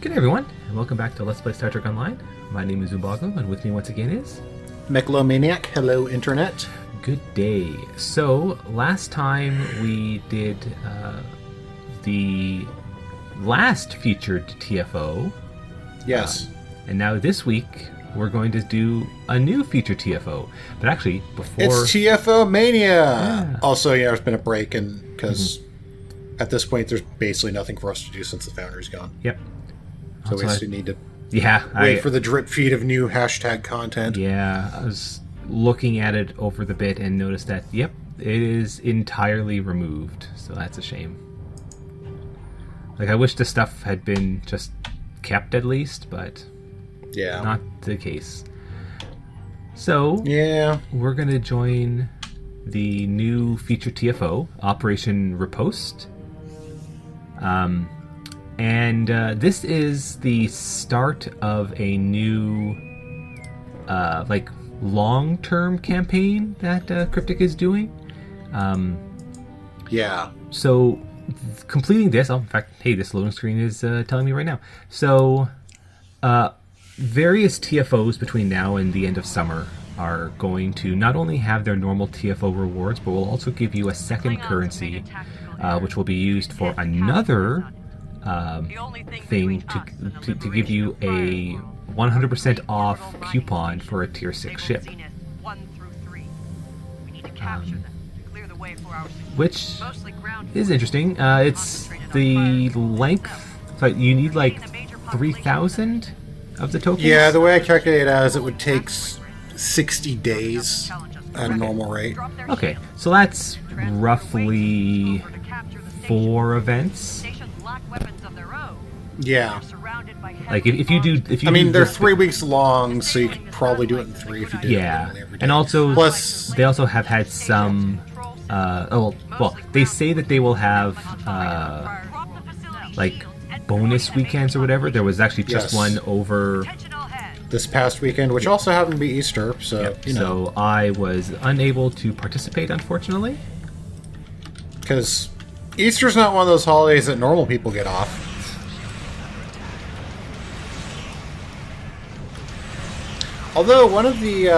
Good day, everyone, and welcome back to Let's Play Star Trek Online. My name is Ubago, and with me once again is... Megalomaniac. Hello, Internet. Good day. So, last time we did the last featured TFO. Yes. And now this week, we're going to do a new featured TFO. But actually, before... It's TFO Mania! Yeah. Also, there's been a break, and because at this point, there's basically nothing for us to do since the Foundry's gone. Yep. So Also, we just need to wait for the drip feed of new hashtag content. Yeah, I was looking at it over the bit and noticed that, yep, it is entirely removed. So that's a shame. Like, I wish the stuff had been just kept at least, but Yeah. not the case. So, Yeah. we're going to join the new feature TFO, Operation Riposte. And this is the start of a new, long-term campaign that Cryptic is doing. Yeah. So, completing this... Oh, in fact, hey, this loading screen is telling me right now. So, various TFOs between now and the end of summer are going to not only have their normal TFO rewards, but will also give you a second currency, which will be used for another... thing to give you a 100% off coupon for a tier 6 ship, which is interesting. It's the length, so you need like 3,000 of the tokens. Yeah, the way I calculate it as it would take 60 days at a normal rate. Okay, so that's roughly 4 events. Yeah. Like if you do, I mean, they're 3 weeks long, so you could probably do it in 3 if you did it literally every day. And also, Plus, they also have had some. They say that they will have like bonus weekends or whatever. There was actually just Yes. one over this past weekend, which also happened to be Easter, so you know, So I was unable to participate, unfortunately. because Easter's not one of those holidays that normal people get off. Although one of the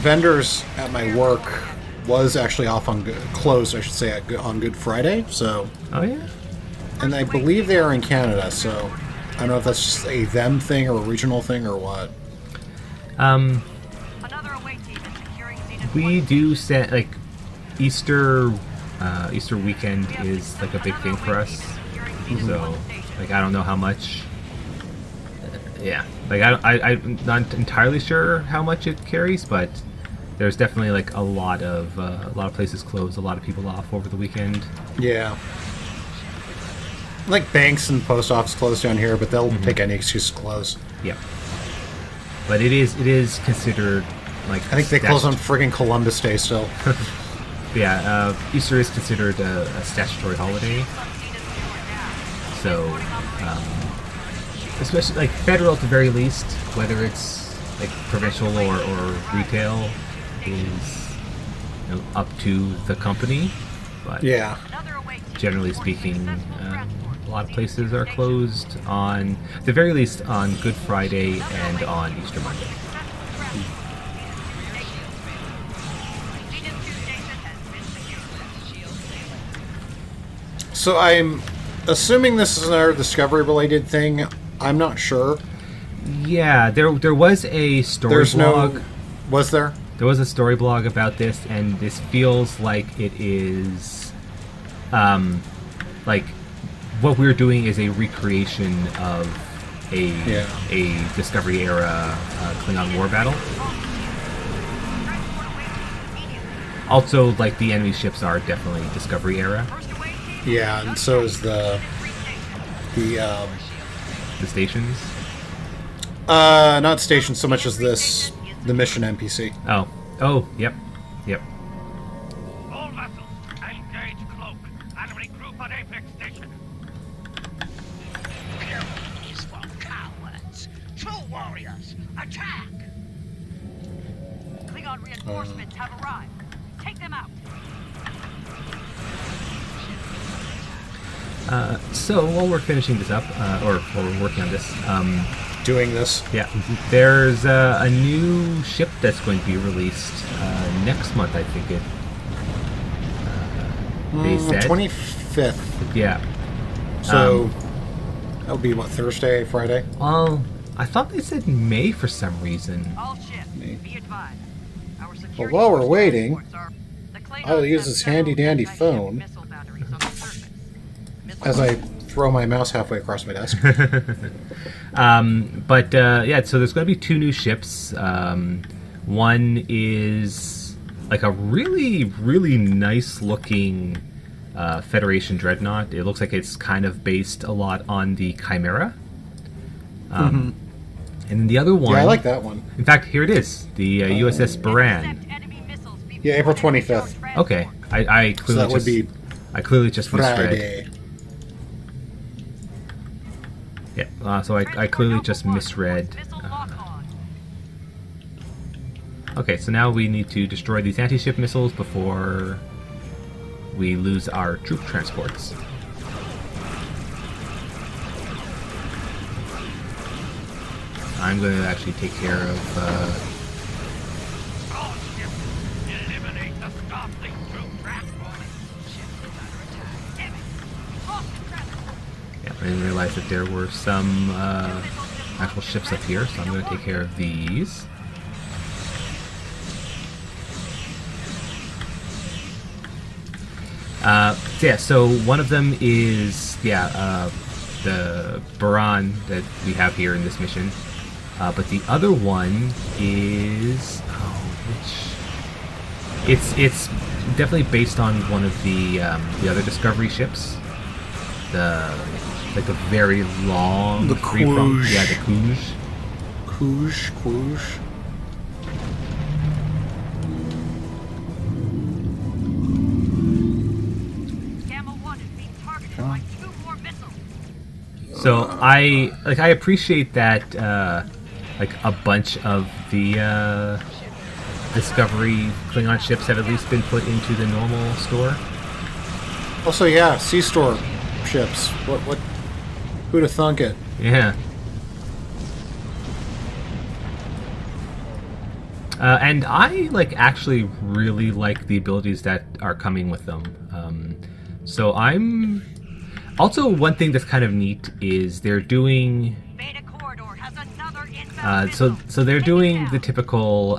vendors at my work was actually off on closed, I should say, on Good Friday. So, Oh yeah. and I believe they are in Canada. So, I don't know if that's just a them thing or a regional thing or what. We do set like Easter. Easter weekend is like a big thing for us. So, like, I don't know how much. Yeah, like I'm not entirely sure how much it carries, but there's definitely like a lot of places closed, a lot of people off over the weekend. Yeah. Like banks and post office closed down here, but they'll take any excuse to close. Yeah, but it is considered like I think they close on friggin' Columbus Day still. Yeah, Easter is considered a statutory holiday, so especially like federal at the very least, whether it's like provincial or retail, is up to the company. But Yeah. generally speaking, a lot of places are closed on, at the very least, on Good Friday and on Easter Monday. So I'm assuming this is another Discovery-related thing. I'm not sure. Yeah, there was a story There's blog. no... Was there? There was a story blog about this, and this feels like it is, like what we're doing is a recreation of a Discovery era Klingon war battle. Also, like the enemy ships are definitely Discovery era. Yeah, and so is the stations. Not station so much as the mission NPC. Oh, yep. All vessels, engage cloak and regroup at Apex Station. Pyramid is for cowards. True warriors, attack! Klingon reinforcements have arrived. Take them out. So while we're finishing this up, or while we're working on this, Doing this. yeah, there's a new ship that's going to be released next month. I think it. They said 25th. Yeah. So that would be what, Thursday, Friday? Well, I thought they said May for some reason. All ships, be advised. Our security while we're forces waiting, reports are the Klingons I'll use have this several handy-dandy anti-ship phone missile batteries on the surface. Missile As I throw my mouse halfway across my desk. But yeah, so there's going to be 2 new ships. One is like a really, really nice looking Federation dreadnought. It looks like it's kind of based a lot on the Chimera. And then the other one, Yeah, I like that one. in fact, here it is, the USS Baran. intercept enemy missiles before Yeah, April they enter 25th. transfer. Okay, I So clearly that would just be I clearly just misread. Friday. Yeah, so I clearly just misread. Missile lock on. Okay, so now we need to destroy these anti-ship missiles before we lose our troop transports. I'm going to actually take care of. All ships, eliminate the Starfleet troop transport. Damn it. Lost in traffic. Yeah, I didn't realize that there were some actual ships up here, so I'm going to take care of these. Yeah, so one of them is the Baran that we have here in this mission, but the other one is it's definitely based on one of the other Discovery ships, like a very long The free-from- Quoosh. yeah, the Quoosh. Quoosh. Gamma 1 is being targeted by 2 more missiles. So I appreciate that like a bunch of the Discovery Klingon ships have at least been put into the normal store. Also, yeah, C-Store ships. What? Who'd have thunk it? Yeah. And I actually really like the abilities that are coming with them. So I'm also, one thing that's kind of neat is they're doing Beta Corridor has another inbound so they're doing the typical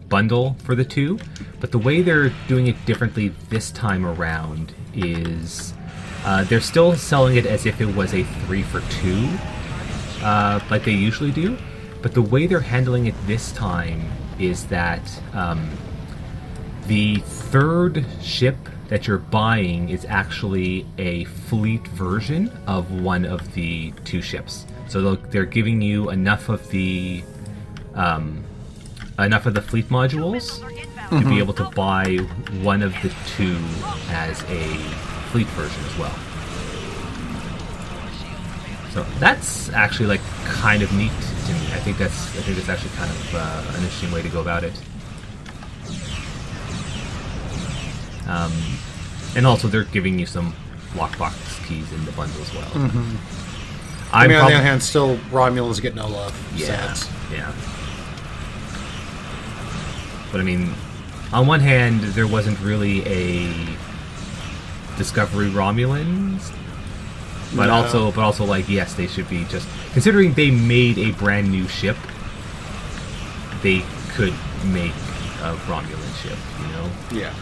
bundle for the 2, but the way they're doing it differently this time around is they're still selling it as if it was a 3 for 2, like they usually do, but the way they're handling it this time is that the 3rd ship that you're buying is actually a fleet version of one of the 2 ships. So they're giving you enough of the fleet modules to be able to buy one of the 2 as a fleet version as well. So that's actually kind of neat to me. I think that's actually kind of an interesting way to go about it. And also they're giving you some lockbox keys in the bundle as well. I mean, on the other hand, still Romulans get no love. Yeah, Sad. yeah. But I mean, on one hand, there wasn't really a Discovery Romulans, but No. also yes, they should be, just considering they made a brand new ship. They could make a Romulan ship, you know. Yeah.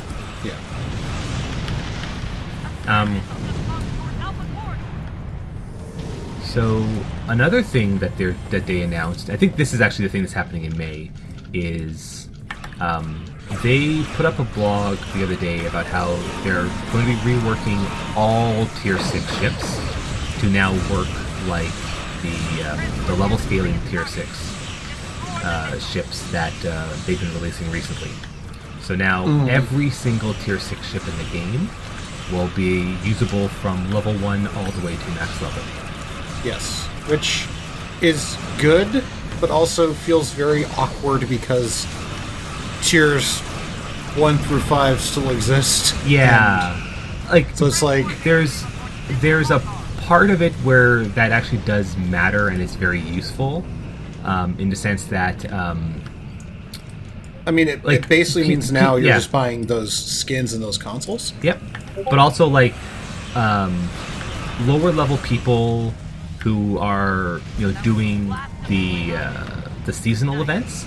So another thing that they announced, I think this is actually the thing that's happening in May, is they put up a blog the other day about how they're going to be reworking all Tier 6 ships to now work like the level scaling Tier 6 ships that they've been releasing recently. So now every single Tier 6 ship in the game will be usable from level 1 all the way to max level. Yes. Which is good, but also feels very awkward because tiers 1 through 5 still exist. Yeah. So it's like... There's there's a part of it where that actually does matter and is very useful, in the sense that I mean, it Like, basically means now you're yeah. just buying those skins and those consoles. yep, but also like lower level people who are doing the seasonal events,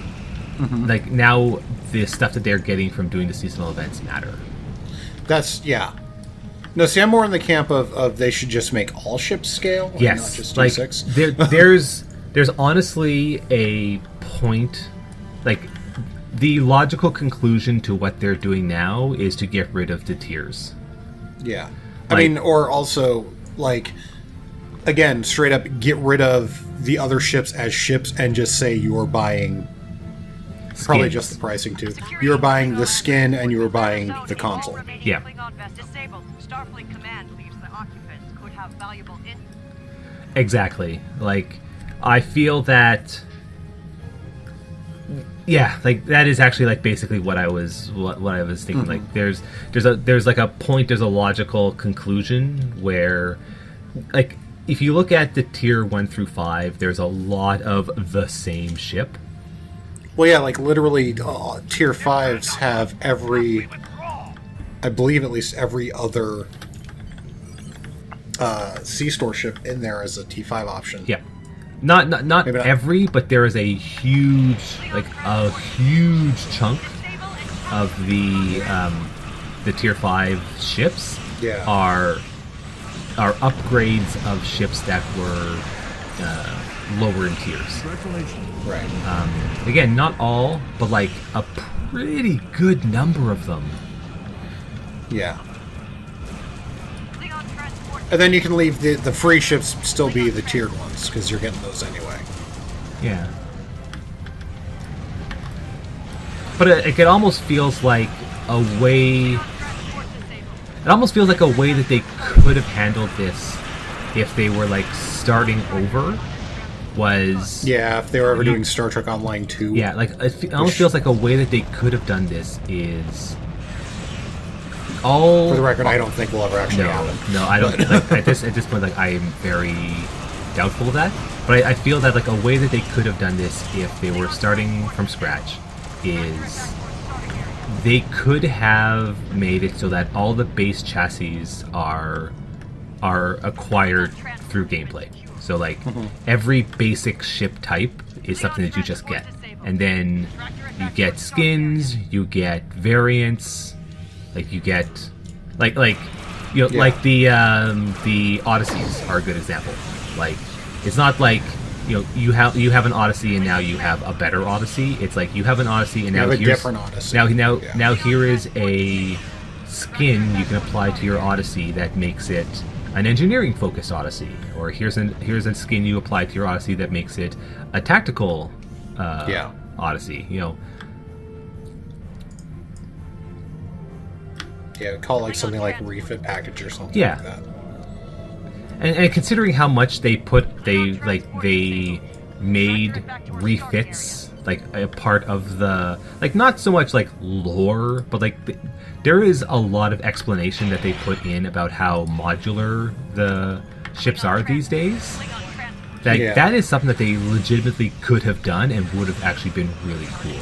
like now the stuff that they're getting from doing the seasonal events matter. That's yeah. No, see, I'm more in the camp of they should just make all ships scale, and Yes, not just like D6. there's honestly a point, like the logical conclusion to what they're doing now is to get rid of the tiers. Yeah, I Like- mean, or also like again, straight up get rid of the other ships as ships and just say you're buying probably Skins. just the pricing too. You're buying the skin and you're buying the console. Yeah. Klingon vest disabled. Starfleet command believes the occupants could have valuable Exactly. Like, I feel that. Yeah, like that is actually like basically what I was thinking. Like, there's like a point, there's a logical conclusion where, like, if you look at the tier 1 through 5, there's a lot of the same ship. Well, yeah, like literally, tier 5s have every, I believe at least every other C-store ship in there as a T5 option. Yeah. Not Maybe not. every, but there is a huge chunk of the tier 5 ships Yeah. are upgrades of ships that were lower in tiers. Right. Again, not all, but like a pretty good number of them. Yeah. Klingon transport. And then you can leave the free ships still be the tiered ones, because you're getting those anyway. Yeah. But it almost feels like a way. It almost feels like a way that they could have handled this if they were like starting over. Was Yeah, if they were ever doing Star Trek Online 2. yeah, like it almost feels like a way that they could have done this is all. For the record, I don't think will ever actually happen. No, I don't. Like, at this point, like I am very doubtful of that. But I feel that like a way that they could have done this if they were starting from scratch is they could have made it so that all the base chassis are acquired through gameplay. So like every basic ship type is something that you just get, and then you get skins, you get variants, like you get like Yeah. like the Odysseys are a good example. Like it's not like you have an Odyssey and now you have a better Odyssey. It's like you have an Odyssey and now have a here's different Odyssey. Now Yeah. now here is a skin you can apply to your Odyssey that makes it an engineering focused Odyssey, or here's a skin you apply to your Odyssey that makes it a tactical Odyssey. Yeah, call it like something like refit package or something Yeah. like that. And considering how much they made refits like a part of the, like, not so much like lore, but like there is a lot of explanation that they put in about how modular the ships are these days. That Yeah. that is something that they legitimately could have done and would have actually been really cool.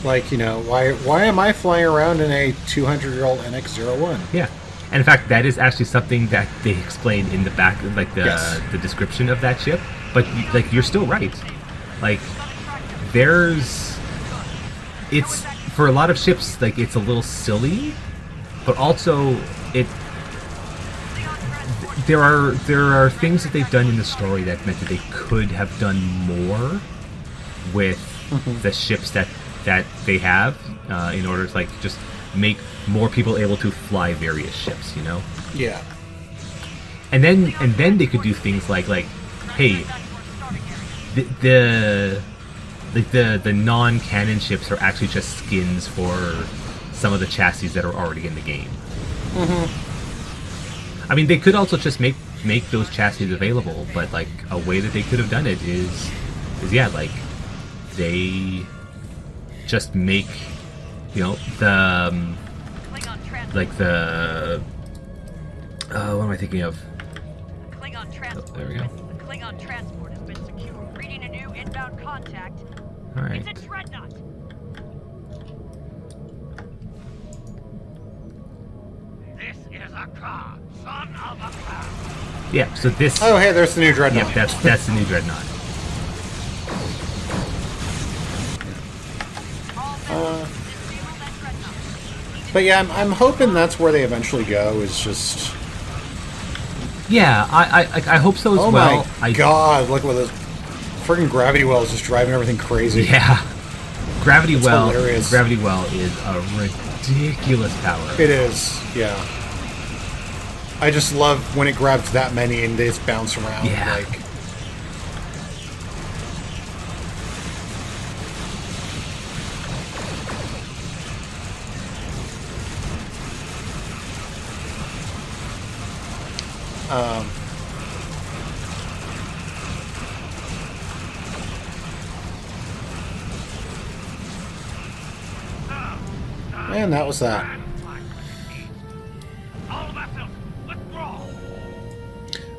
Like, why am I flying around in a 200-year-old NX-01? Yeah. And in fact, that is actually something that they explain in the back, like Yes. the description of that ship. But like, you're still right. Like, it's for a lot of ships, like it's a little silly, but also there are things that they've done in the story that meant that they could have done more with the ships that they have in order to like just make more people able to fly various ships, Yeah. and then they could do things like hey, the non-canon ships are actually just skins for some of the chassis that are already in the game. I mean, they could also just make those chassis available, but like a way that they could have done it is yeah, like they just make the Klingon transport. like the what am I thinking of? there we go. A Klingon transport has been secured. Reading a new inbound contact. All right. It's a dreadnought. This is a car, son of a car. Yeah. So this. Oh, hey, there's the new dreadnought. Yeah, that's the new dreadnought. Disable that dreadnought. But yeah, I'm hoping that's where they eventually go. Is just Yeah, I hope so as oh well. my god, look what this friggin' gravity well is just driving everything crazy. Yeah. Gravity It's well. hilarious. Gravity well is a ridiculous power. It is, yeah. I just love when it grabs that many and they just bounce around. Yeah. Like, and that was that. All vessels, withdraw.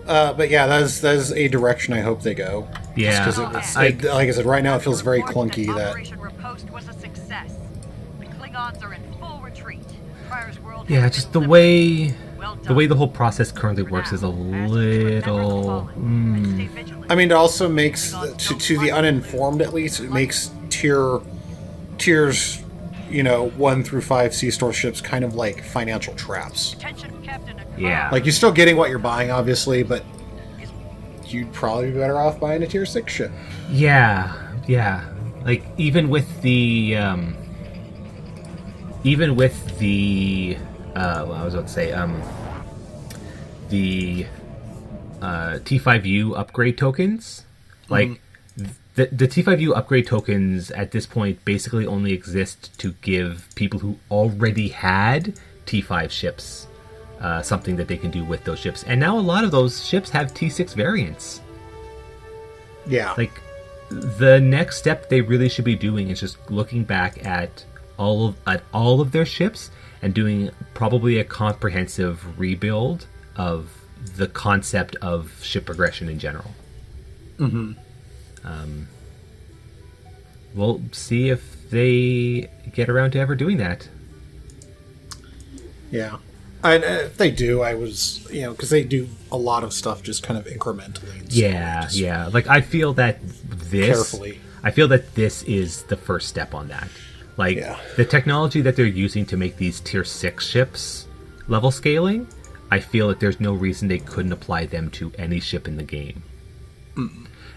But yeah, that is a direction I hope they go. Yeah. Just 'cause like I said, right now it feels very clunky. That Operation Riposte was a success. The Klingons are in full retreat. Prior's world Yeah, has just been the liberated. way Well the way done. the whole process currently For works now, is a as we remember the little. fallen and stay vigilant. I mean, it also makes to the uninformed at least it makes tiers, 1 through 5 sea store ships kind of like financial traps. Attention, Captain. Yeah. Like you're still getting what you're buying, obviously, but you'd probably be better off buying a tier 6 ship. Yeah, yeah. Like even with the well, I was about to say the T5U upgrade tokens, like the T5U upgrade tokens at this point basically only exist to give people who already had T5 ships something that they can do with those ships, and now a lot of those ships have T6 variants. Yeah. Like the next step they really should be doing is just looking back at all of their ships and doing probably a comprehensive rebuild of the concept of ship progression in general. We'll see if they get around to ever doing that. Yeah. And if they do, I was, because they do a lot of stuff just kind of incrementally. And Yeah, just yeah. Like I feel that Carefully. this is the first step on that. Like Yeah. the technology that they're using to make these tier 6 ships level scaling, I feel that there's no reason they couldn't apply them to any ship in the game.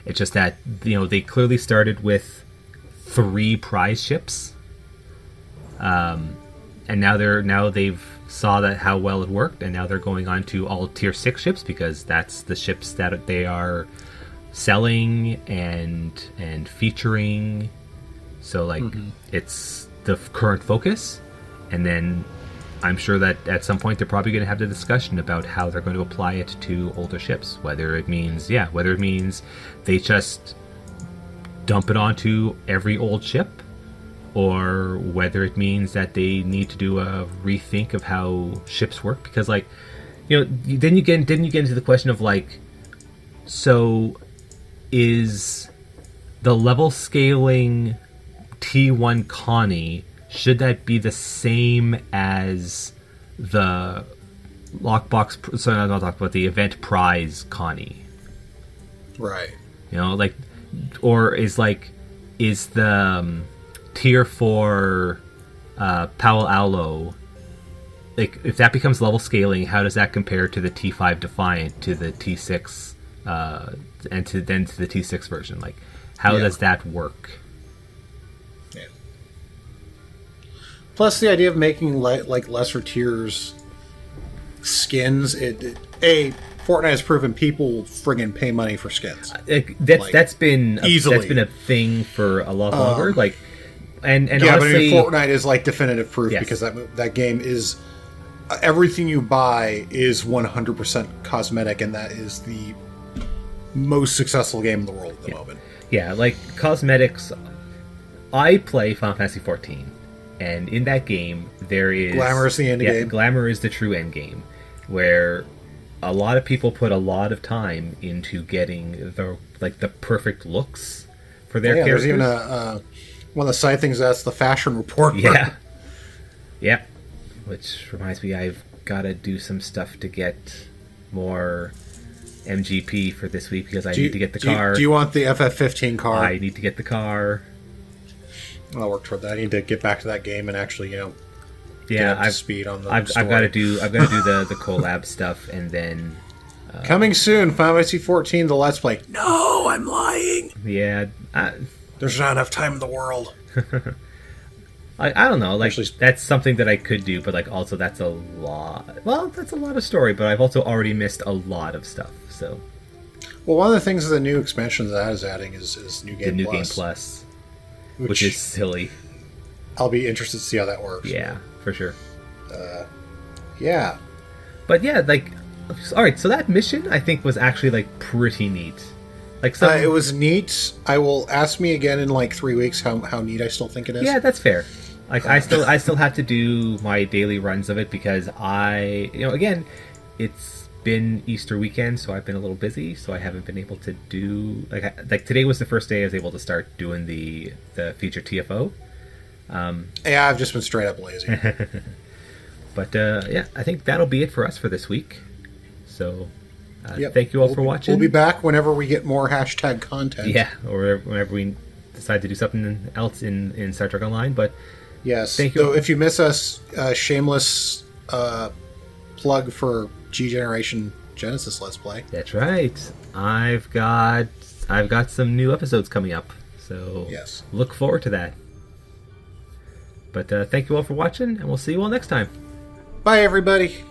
It's just that, they clearly started with 3 prize ships. And now they've saw that how well it worked, and now they're going on to all tier 6 ships because that's the ships that they are selling and featuring. So like it's the current focus, and then I'm sure that at some point they're probably going to have the discussion about how they're going to apply it to older ships, whether it means they just dump it onto every old ship, or whether it means that they need to do a rethink of how ships work. Because then you get into the question of so is the level scaling T1 Connie, should that be the same as the lockbox? Sorry, not lockbox, but the event prize Connie. Right. Or is the tier 4 Palo, if that becomes level scaling, how does that compare to the T5 Defiant, to the T6, and to the T6 version? How does that work? Yeah. Plus, the idea of making lesser tiers skins, Fortnite has proven people will friggin' pay money for skins. That's been easily a thing for a lot longer. And yeah, honestly, but Fortnite is definitive proof, Yes. because that game is everything you buy is 100% cosmetic, and that is the most successful game in the world at the moment. Yeah, cosmetics. I play Final Fantasy 14, and in that game there is Glamour is the end game. Glamour is the true end game, where a lot of people put a lot of time into getting the perfect looks for their characters. There's even one of the side things that's the fashion report. Yeah. Yep. Which reminds me, I've got to do some stuff to get more MGP for this week because I need to get the car. Do you want the FF15 car? I need to get the car. I'll work toward that. I need to get back to that game and actually, get up to speed on the I've got to do the collab stuff, and then coming soon, Final Fantasy 14, the Let's Play. No, I'm lying. Yeah, there's not enough time in the world. I don't know. Like, Actually, that's something that I could do, but like also that's a lot. Well, that's a lot of story, but I've also already missed a lot of stuff. So, well, one of the things the new expansion that is adding is New Game Game Plus, which is silly. I'll be interested to see how that works. Yeah, for sure. Yeah. But yeah, like, all right. So that mission I think was actually like pretty neat. Like, it was neat. I will ask me again in like 3 weeks how neat I still think it is. Yeah, that's fair. Like, I still have to do my daily runs of it because again, it's been Easter weekend, so I've been a little busy, so I haven't been able to do like today was the first day I was able to start doing the feature TFO. Yeah, I've just been straight up lazy. But yeah, I think that'll be it for us for this week. So Yep. thank you all for watching. We'll be back whenever we get more hashtag content. Yeah, or whenever we decide to do something else in Star Trek Online. But yes, thank you. So if you miss us, shameless plug for G Generation Genesis Let's Play. That's right. I've got some new episodes coming up, so yes, look forward to that. But thank you all for watching, and we'll see you all next time. Bye, everybody.